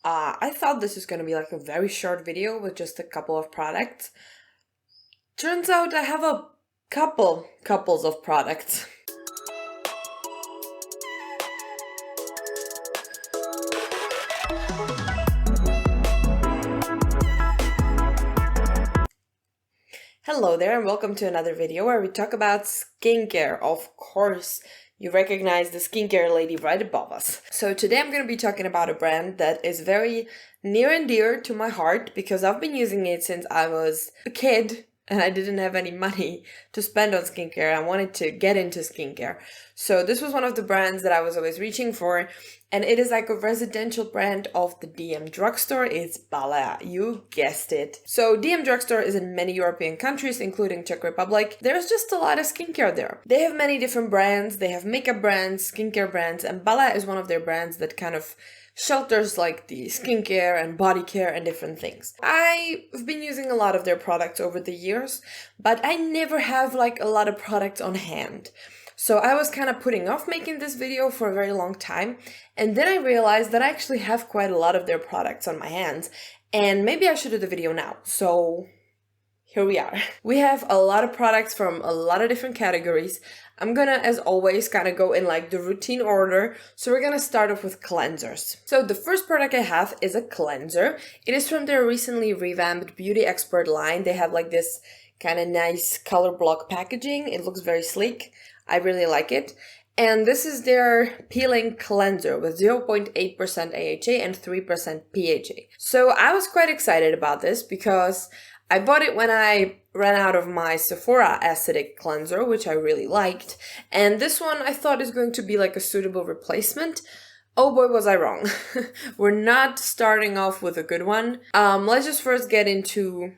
I thought this was going to be like a very short video with just a couple of products. Turns out I have a couples of products. Hello there and welcome to another video where we talk about skincare. Of course, you recognize the skincare lady right above us. So today I'm going to be talking about a brand that is very near and dear to my heart because I've been using it since I was a kid and I didn't have any money to spend on skincare. I wanted to get into skincare. So this was one of the brands that I was always reaching for, and it is like a residential brand of the DM drugstore. It's BALEA, you guessed it. So DM drugstore is in many European countries, including Czech Republic. There's just a lot of skincare there. They have many different brands. They have makeup brands, skincare brands, and BALEA is one of their brands that kind of shelters like the skincare and body care and different things. I've been using a lot of their products over the years, but I never have like a lot of products on hand. So I was kind of putting off making this video for a very long time, and then I realized that I actually have quite a lot of their products on my hands, and maybe I should do the video now. So here we are. We have a lot of products from a lot of different categories. I'm gonna, as always, kind of go in like the routine order. So we're gonna start off with cleansers. So the first product I have is a cleanser. It is from their recently revamped Beauty Expert line. They have like this kind of nice color block packaging. It looks very sleek. I really like it. And this is their peeling cleanser with 0.8% AHA and 3% PHA. So I was quite excited about this because I bought it when I ran out of my Sephora acidic cleanser, which I really liked. And this one I thought is going to be like a suitable replacement. Oh boy, was I wrong. We're not starting off with a good one. Let's just first get into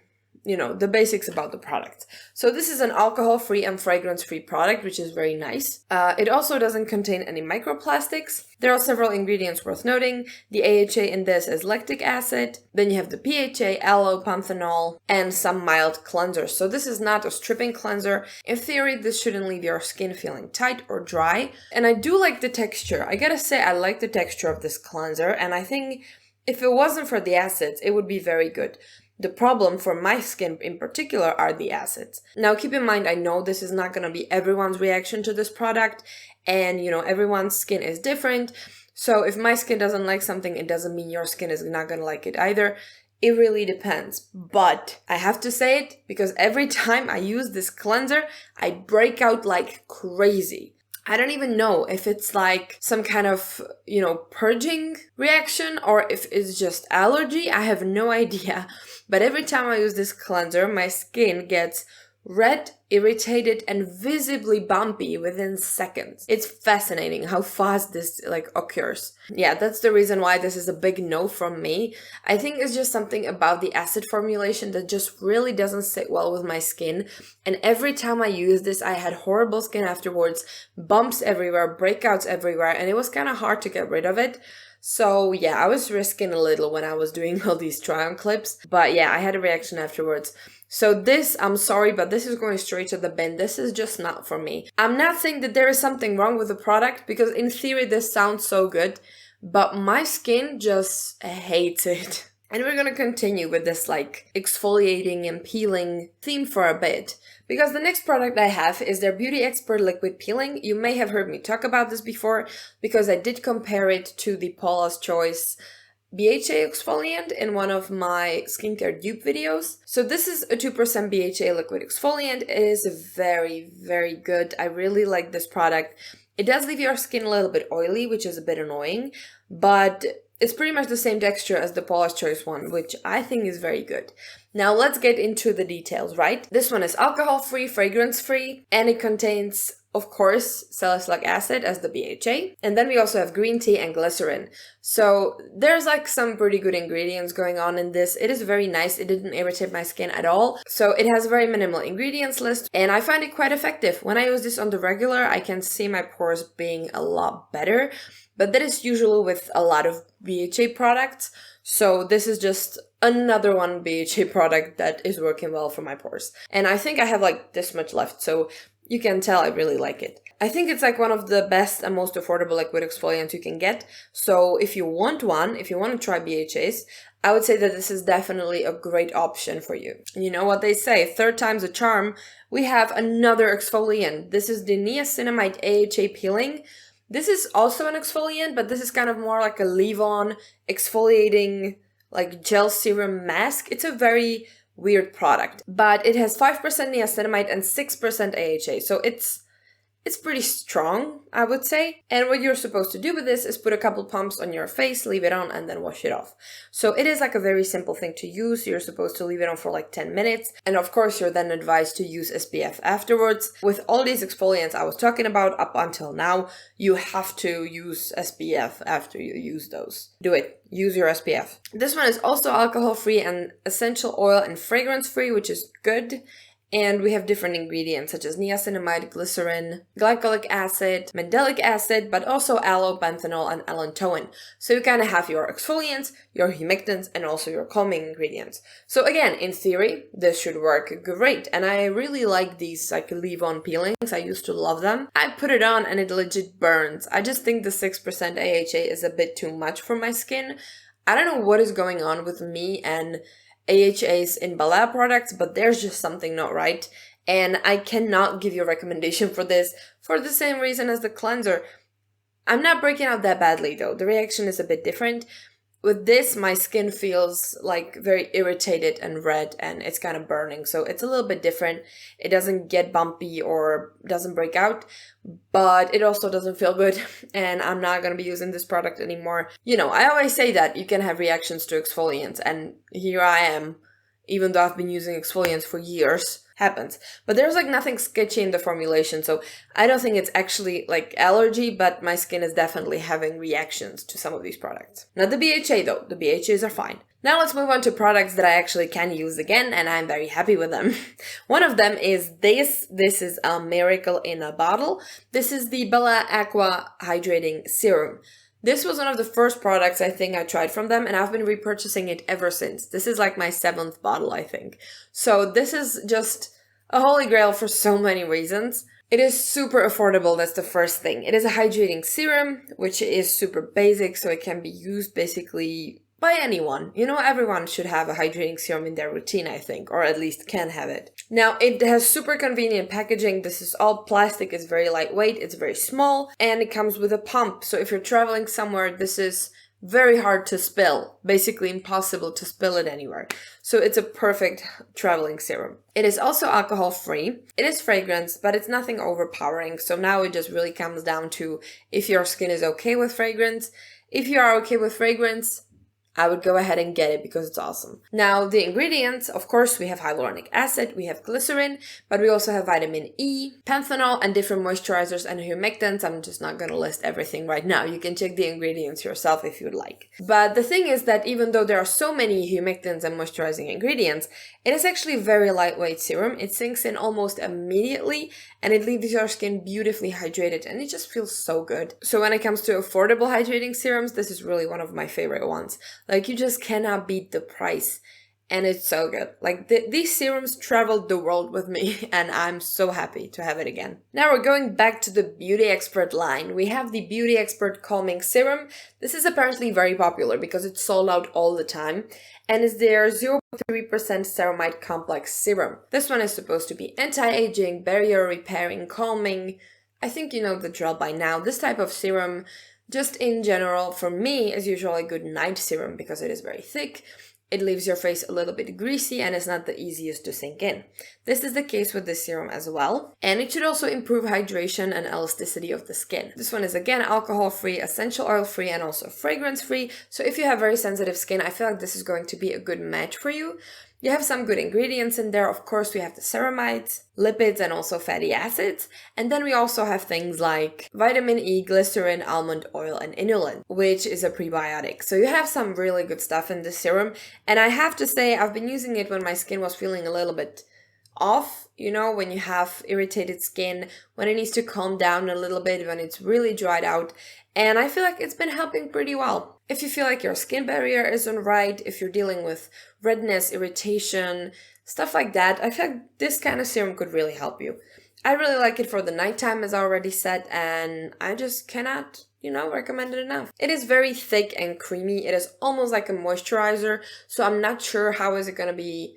the basics about the product. So this is an alcohol-free and fragrance-free product, which is very nice. It also doesn't contain any microplastics. There are several ingredients worth noting. The AHA in this is lactic acid. Then you have the PHA, aloe, panthenol, and some mild cleansers. So this is not a stripping cleanser. In theory, this shouldn't leave your skin feeling tight or dry. And I do like the texture. I gotta say, I like the texture of this cleanser, and I think if it wasn't for the acids, it would be very good. The problem for my skin in particular are the acids. Now keep in mind, I know this is not going to be everyone's reaction to this product, and everyone's skin is different. So if my skin doesn't like something, it doesn't mean your skin is not going to like it either. It really depends. But I have to say it because every time I use this cleanser, I break out like crazy. I don't even know if it's like some kind of, purging reaction or if it's just allergy. I have no idea. But every time I use this cleanser, my skin gets red, irritated, and visibly bumpy within seconds. It's fascinating how fast this occurs. Yeah, that's the reason why this is a big no from me. I think it's just something about the acid formulation that just really doesn't sit well with my skin. And every time I use this, I had horrible skin afterwards, bumps everywhere, breakouts everywhere, and it was kind of hard to get rid of it. So yeah, I was risking a little when I was doing all these try-on clips, but yeah, I had a reaction afterwards. So this, I'm sorry, but this is going straight to the bin. This is just not for me. I'm not saying that there is something wrong with the product because in theory this sounds so good, but my skin just hates it. And we're gonna continue with this exfoliating and peeling theme for a bit. Because the next product I have is their Beauty Expert Liquid Peeling. You may have heard me talk about this before because I did compare it to the Paula's Choice BHA exfoliant in one of my skincare dupe videos. So this is a 2% BHA liquid exfoliant. It is very, very good. I really like this product. It does leave your skin a little bit oily, which is a bit annoying, but it's pretty much the same texture as the Paula's Choice one, which I think is very good. Now let's get into the details, right? This one is alcohol-free, fragrance-free, and it contains, of course, salicylic acid as the BHA. And then we also have green tea and glycerin. So there's some pretty good ingredients going on in this. It is very nice. It didn't irritate my skin at all. So it has a very minimal ingredients list, and I find it quite effective. When I use this on the regular, I can see my pores being a lot better. But that is usually with a lot of BHA products. So this is just another one BHA product that is working well for my pores. And I think I have this much left, so you can tell I really like it. I think it's like one of the best and most affordable liquid exfoliants you can get. So if you want one, if you want to try BHAs, I would say that this is definitely a great option for you. You know what they say, third time's a charm. We have another exfoliant. This is the Niacinamide AHA peeling. This is also an exfoliant, but this is kind of more like a leave-on exfoliating like gel serum mask. It's a very weird product, but it has 5% niacinamide and 6% AHA. So it's pretty strong, I would say. And what you're supposed to do with this is put a couple pumps on your face, leave it on, and then wash it off. So it is like a very simple thing to use. You're supposed to leave it on for like 10 minutes. And of course, you're then advised to use SPF afterwards. With all these exfoliants I was talking about up until now, you have to use SPF after you use those. Do it. Use your SPF. This one is also alcohol-free and essential oil and fragrance-free, which is good. And we have different ingredients such as niacinamide, glycerin, glycolic acid, mandelic acid, but also aloe, panthenol, and allantoin. So you kind of have your exfoliants, your humectants, and also your calming ingredients. So again, in theory, this should work great. And I really like these like leave-on peelings. I used to love them. I put it on and it legit burns. I just think the 6% AHA is a bit too much for my skin. I don't know what is going on with me and AHAs in BALEA products, but there's just something not right, and I cannot give you a recommendation for this for the same reason as the cleanser. I'm not breaking out that badly though. The reaction is a bit different. With this, my skin feels like very irritated and red, and it's kind of burning, so it's a little bit different. It doesn't get bumpy or doesn't break out, but it also doesn't feel good, and I'm not going to be using this product anymore. You know, I always say that you can have reactions to exfoliants, and here I am, even though I've been using exfoliants for years. Happens. But there's like nothing sketchy in the formulation, so I don't think it's actually like allergy, but my skin is definitely having reactions to some of these products. Not the BHA though, the BHAs are fine. Now let's move on to products that I actually can use again, and I'm very happy with them. One of them is this. This is a miracle in a bottle. This is the BALEA Aqua Hydrating Serum. This was one of the first products I think I tried from them, and I've been repurchasing it ever since. This is like my 7th bottle, I think. So this is just a holy grail for so many reasons. It is super affordable, that's the first thing. It is a hydrating serum, which is super basic, so it can be used basically by anyone. You know, everyone should have a hydrating serum in their routine, I think, or at least can have it. Now, it has super convenient packaging. This is all plastic, it's very lightweight, it's very small, and it comes with a pump. So if you're traveling somewhere, this is very hard to spill, basically impossible to spill it anywhere. So it's a perfect traveling serum. It is also alcohol-free. It is fragrance, but it's nothing overpowering. So now it just really comes down to if your skin is okay with fragrance. If you are okay with fragrance, I would go ahead and get it because it's awesome. Now, the ingredients, of course, we have hyaluronic acid, we have glycerin, but we also have vitamin E, panthenol, and different moisturizers and humectants. I'm just not going to list everything right now. You can check the ingredients yourself if you'd like. But the thing is that even though there are so many humectants and moisturizing ingredients, it is actually a very lightweight serum. It sinks in almost immediately, and it leaves your skin beautifully hydrated, and it just feels so good. So when it comes to affordable hydrating serums, this is really one of my favorite ones. Like, you just cannot beat the price, and it's so good. Like, these serums traveled the world with me, and I'm so happy to have it again. Now we're going back to the Beauty Expert line. We have the Beauty Expert Calming Serum. This is apparently very popular because it's sold out all the time, and is their 0.3% ceramide complex serum. This one is supposed to be anti-aging, barrier repairing, calming. I think you know the drill by now. This type of serum, just in general, for me, is usually a good night serum because it is very thick. It leaves your face a little bit greasy and is not the easiest to sink in. This is the case with this serum as well. And it should also improve hydration and elasticity of the skin. This one is again alcohol-free, essential oil-free, and also fragrance-free. So if you have very sensitive skin, I feel like this is going to be a good match for you. You have some good ingredients in there. Of course, we have the ceramides, lipids, and also fatty acids. And then we also have things like vitamin E, glycerin, almond oil, and inulin, which is a prebiotic. So you have some really good stuff in this serum. And I have to say, I've been using it when my skin was feeling a little bit off, you know, when you have irritated skin, when it needs to calm down a little bit, when it's really dried out. And I feel like it's been helping pretty well. If you feel like your skin barrier isn't right, if you're dealing with redness, irritation, stuff like that, I feel like this kind of serum could really help you. I really like it for the nighttime, as I already said, and I just cannot, recommend it enough. It is very thick and creamy. It is almost like a moisturizer, so I'm not sure how is it gonna be,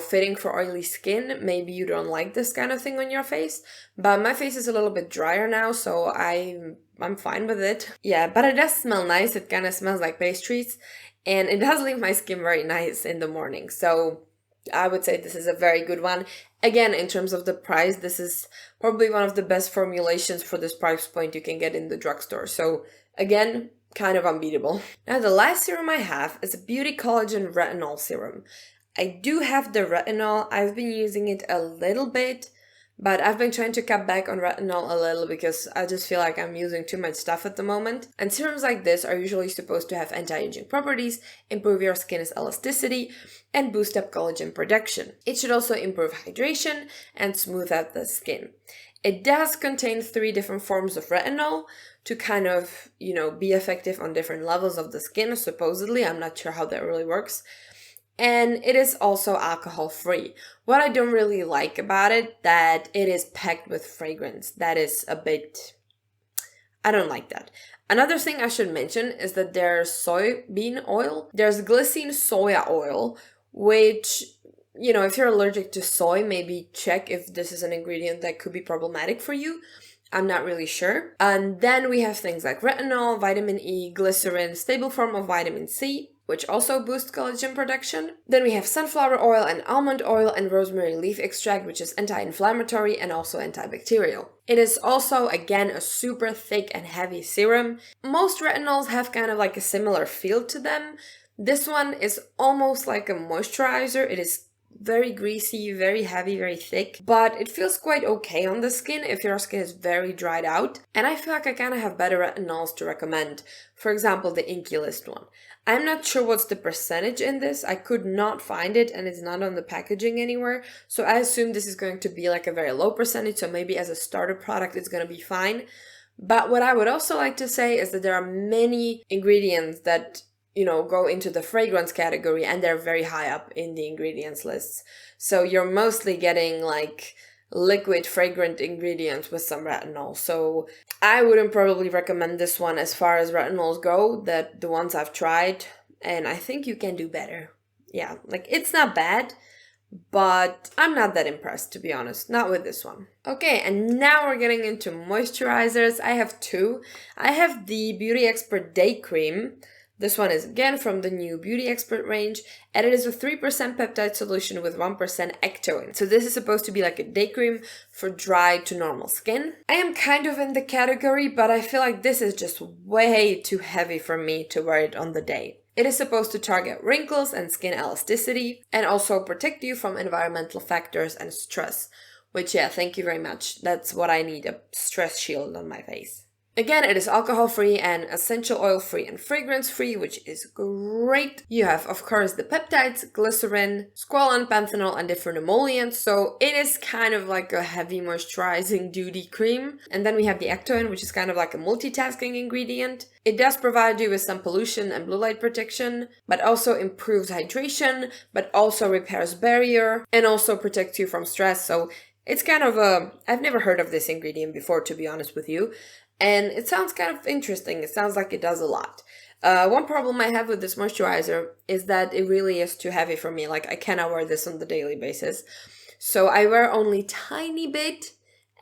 fitting for oily skin. Maybe you don't like this kind of thing on your face, but my face is a little bit drier now, so I'm fine with it. Yeah, but it does smell nice. It kind of smells like pastries, and it does leave my skin very nice in the morning, so I would say this is a very good one. Again, in terms of the price, this is probably one of the best formulations for this price point you can get in the drugstore. So again, kind of unbeatable. Now the last serum I have is a Beauty Collagen Retinol Serum. I do have the retinol. I've been using it a little bit, but I've been trying to cut back on retinol a little because I just feel like I'm using too much stuff at the moment. And serums like this are usually supposed to have anti-aging properties, improve your skin's elasticity, and boost up collagen production. It should also improve hydration and smooth out the skin. It does contain 3 different forms of retinol to kind of, be effective on different levels of the skin, supposedly. I'm not sure how that really works. And it is also alcohol free. What I don't really like about it, that it is packed with fragrance. That is a bit, I don't like that. Another thing I should mention is that there's soybean oil. There's glycine soya oil, which, if you're allergic to soy, maybe check if this is an ingredient that could be problematic for you. I'm not really sure. And then we have things like retinol, vitamin E, glycerin, stable form of vitamin C, which also boosts collagen production. Then we have sunflower oil and almond oil and rosemary leaf extract, which is anti-inflammatory and also antibacterial. It is also, again, a super thick and heavy serum. Most retinols have kind of like a similar feel to them. This one is almost like a moisturizer. It is very greasy, very heavy, very thick, but it feels quite okay on the skin if your skin is very dried out. And I feel like I kind of have better retinols to recommend. For example, the Inky List one. I'm not sure what's the percentage in this. I could not find it and it's not on the packaging anywhere. So I assume this is going to be like a very low percentage. So maybe as a starter product, it's going to be fine. But what I would also like to say is that there are many ingredients that go into the fragrance category and they're very high up in the ingredients lists. So you're mostly getting like liquid fragrant ingredients with some retinol. So I wouldn't probably recommend this one as far as retinols go, that the ones I've tried, and I think you can do better. Yeah, like it's not bad, but I'm not that impressed, to be honest. Not with this one. Okay, and now we're getting into moisturizers. I have 2. I have the Beauty Expert Day Cream. This one is again from the new Beauty Expert range, and it is a 3% peptide solution with 1% ectoin. So this is supposed to be like a day cream for dry to normal skin. I am kind of in the category, but I feel like this is just way too heavy for me to wear it on the day. It is supposed to target wrinkles and skin elasticity, and also protect you from environmental factors and stress. Which, yeah, thank you very much. That's what I need, a stress shield on my face. Again, it is alcohol-free and essential oil-free and fragrance-free, which is great. You have, of course, the peptides, glycerin, squalane, panthenol, and different emollients. So it is kind of like a heavy moisturizing duty cream. And then we have the ectoin, which is kind of like a multitasking ingredient. It does provide you with some pollution and blue light protection, but also improves hydration, but also repairs barrier, and also protects you from stress. So it's kind of I've never heard of this ingredient before, to be honest with you. And it sounds kind of interesting. It sounds like it does a lot. One problem I have with this moisturizer is that it really is too heavy for me. Like I cannot wear this on the daily basis. So I wear only tiny bit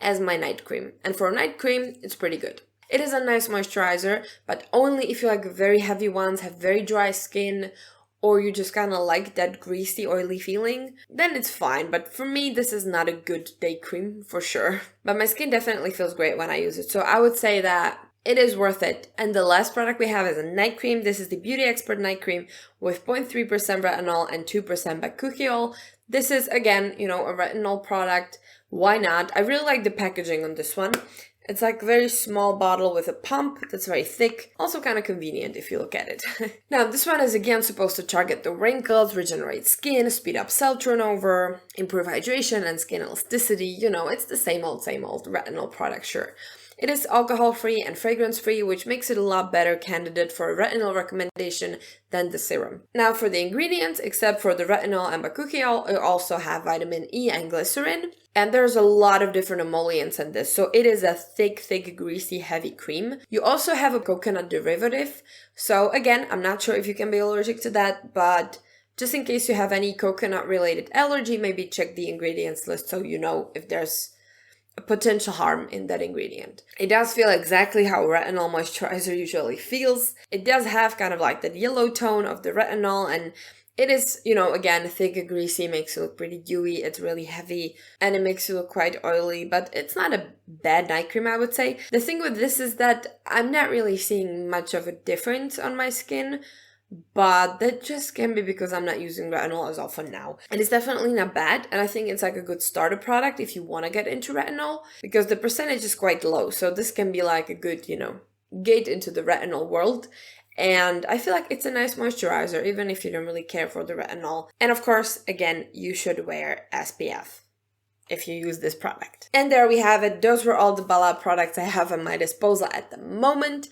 as my night cream. And for a night cream, it's pretty good. It is a nice moisturizer, but only if you like very heavy ones, have very dry skin, or you just kind of like that greasy, oily feeling, then it's fine. But for me, this is not a good day cream for sure. But my skin definitely feels great when I use it. So I would say that it is worth it. And the last product we have is a night cream. This is the Beauty Expert Night Cream with 0.3% retinol and 2% bakuchiol. This is, again, a retinol product. Why not? I really like the packaging on this one. It's like a very small bottle with a pump that's very thick. Also kind of convenient if you look at it. Now, this one is again supposed to target the wrinkles, regenerate skin, speed up cell turnover, improve hydration and skin elasticity. It's the same old retinol product, sure. It is alcohol-free and fragrance-free, which makes it a lot better candidate for a retinol recommendation than the serum. Now for the ingredients, except for the retinol and bakuchiol, you also have vitamin E and glycerin. And there's a lot of different emollients in this, so it is a thick, greasy, heavy cream. You also have a coconut derivative. So again, I'm not sure if you can be allergic to that, but just in case you have any coconut-related allergy, maybe check the ingredients list so you know if there's a potential harm in that ingredient. It does feel exactly how retinol moisturizer usually feels. It does have kind of like that yellow tone of the retinol, and it is, you know, again, thick, greasy, makes it look pretty dewy, it's really heavy, and it makes it look quite oily, but it's not a bad night cream, I would say. The thing with this is that I'm not really seeing much of a difference on my skin, but that just can be because I'm not using retinol as often now. And it's definitely not bad, and I think it's like a good starter product if you want to get into retinol, because the percentage is quite low, so this can be like a good, you know, gate into the retinol world. And I feel like it's a nice moisturizer, even if you don't really care for the retinol. And of course, again, you should wear SPF if you use this product. And there we have it. Those were all the BALEA products I have at my disposal at the moment.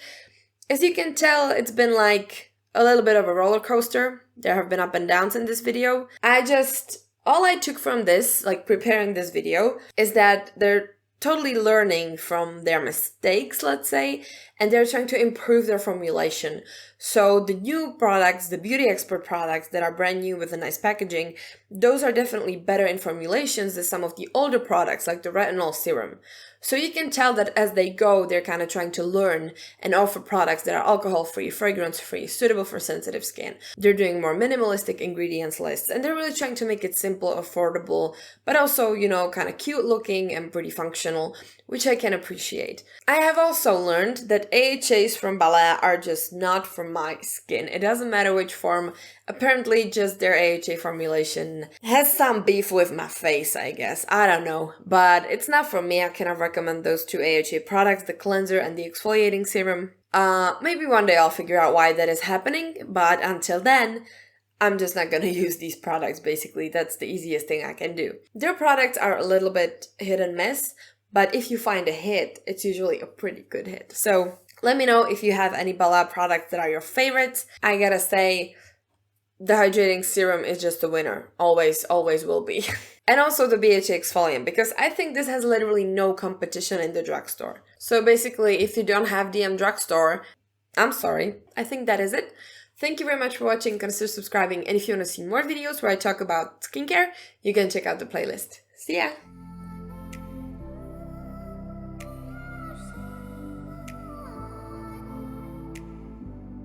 As you can tell, it's been like a little bit of a roller coaster. There have been up and downs in this video. All I took from this, like preparing this video, is that they're totally learning from their mistakes, let's say, and they're trying to improve their formulation. So the new products, the Beauty Expert products that are brand new with a nice packaging, those are definitely better in formulations than some of the older products like the retinol serum. So you can tell that as they go, they're kind of trying to learn and offer products that are alcohol-free, fragrance-free, suitable for sensitive skin. They're doing more minimalistic ingredients lists, and they're really trying to make it simple, affordable, but also, you know, kind of cute looking and pretty functional, which I can appreciate. I have also learned that AHAs from BALEA are just not for my skin. It doesn't matter which form. Apparently just their AHA formulation has some beef with my face, I guess. I don't know. But it's not for me. I cannot recommend those two AHA products, the cleanser and the exfoliating serum. Maybe one day I'll figure out why that is happening, but until then, I'm just not gonna use these products, basically. That's the easiest thing I can do. Their products are a little bit hit and miss, but if you find a hit, it's usually a pretty good hit. So let me know if you have any BALEA products that are your favorites. I gotta say, the hydrating serum is just a winner. Always, always will be. And also the BHA exfoliant, because I think this has literally no competition in the drugstore. So basically, if you don't have DM drugstore, I'm sorry. I think that is it. Thank you very much for watching. Consider subscribing. And if you want to see more videos where I talk about skincare, you can check out the playlist. See ya!